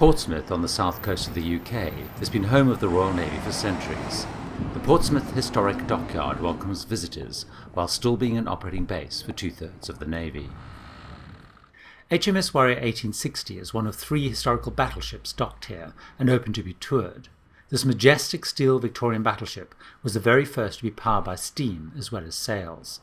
Portsmouth on the south coast of the UK has been home of the Royal Navy for centuries. The Portsmouth Historic Dockyard welcomes visitors while still being an operating base for two-thirds of the Navy. Hms Warrior 1860 is one of 3 historical battleships docked here and open to be toured. This majestic steel Victorian battleship was the very first to be powered by steam as well as sails.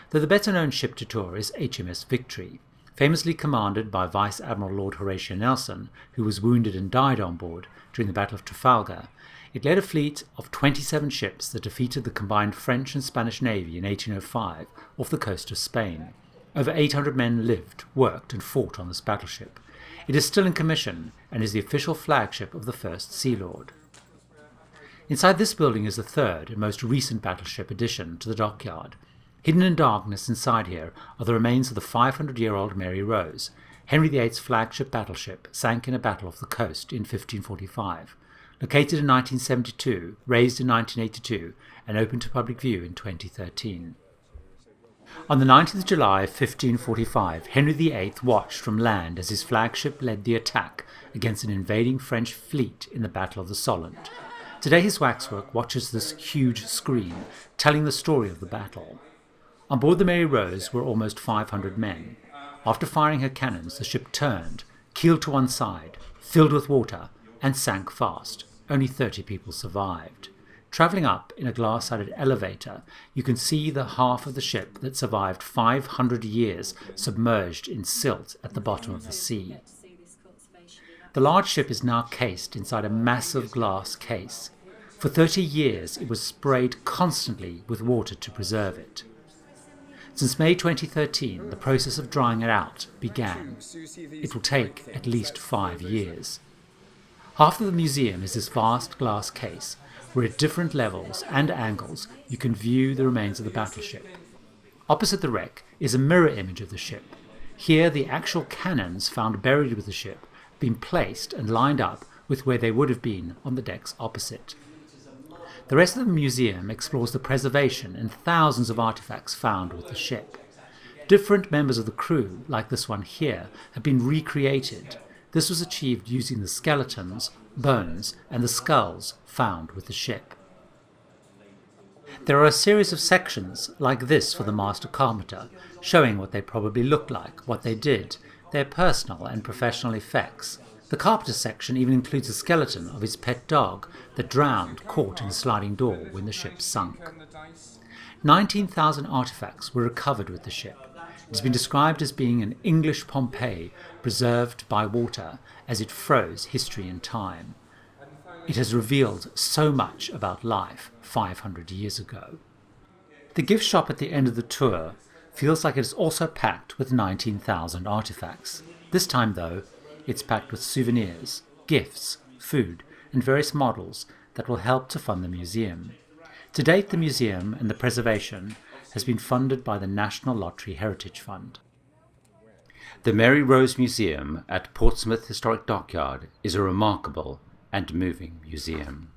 Though the better-known ship to tour is Hms Victory, famously commanded by Vice Admiral Lord Horatio Nelson, who was wounded and died on board during the Battle of Trafalgar. It led a fleet of 27 ships that defeated the combined French and Spanish Navy in 1805 off the coast of Spain. Over 800 men lived, worked and fought on this battleship. It is still in commission and is the official flagship of the First Sea Lord. Inside this building is the third and most recent battleship addition to the dockyard. Hidden in darkness inside here are the remains of the 500-year-old Mary Rose, Henry VIII's flagship battleship, sank in a battle off the coast in 1545. Located in 1972, raised in 1982, and opened to public view in 2013. On the 19th of July 1545, Henry VIII watched from land as his flagship led the attack against an invading French fleet in the Battle of the Solent. Today his waxwork watches this huge screen, telling the story of the battle. On board the Mary Rose were almost 500 men. After firing her cannons, the ship turned, keeled to one side, filled with water, and sank fast. Only 30 people survived. Travelling up in a glass-sided elevator, you can see the half of the ship that survived 500 years submerged in silt at the bottom of the sea. The large ship is now cased inside a massive glass case. For 30 years it was sprayed constantly with water to preserve it. Since May 2013, the process of drying it out began. It will take at least 5 years. Half of the museum is this vast glass case, where at different levels and angles you can view the remains of the battleship. Opposite the wreck is a mirror image of the ship. Here the actual cannons found buried with the ship have been placed and lined up with where they would have been on the decks opposite. The rest of the museum explores the preservation and thousands of artifacts found with the ship. Different members of the crew, like this one here, have been recreated. This was achieved using the skeletons, bones, and the skulls found with the ship. There are a series of sections, like this for the master carpenter, showing what they probably looked like, what they did, their personal and professional effects. The carpenter section even includes a skeleton of his pet dog that drowned caught in a sliding door when the ship sunk. 19,000 artifacts were recovered with the ship. It has been described as being an English Pompeii preserved by water as it froze history and time. It has revealed so much about life 500 years ago. The gift shop at the end of the tour feels like it is also packed with 19,000 artifacts. This time though, it's packed with souvenirs, gifts, food, and various models that will help to fund the museum. To date, the museum and the preservation has been funded by the National Lottery Heritage Fund. The Mary Rose Museum at Portsmouth Historic Dockyard is a remarkable and moving museum.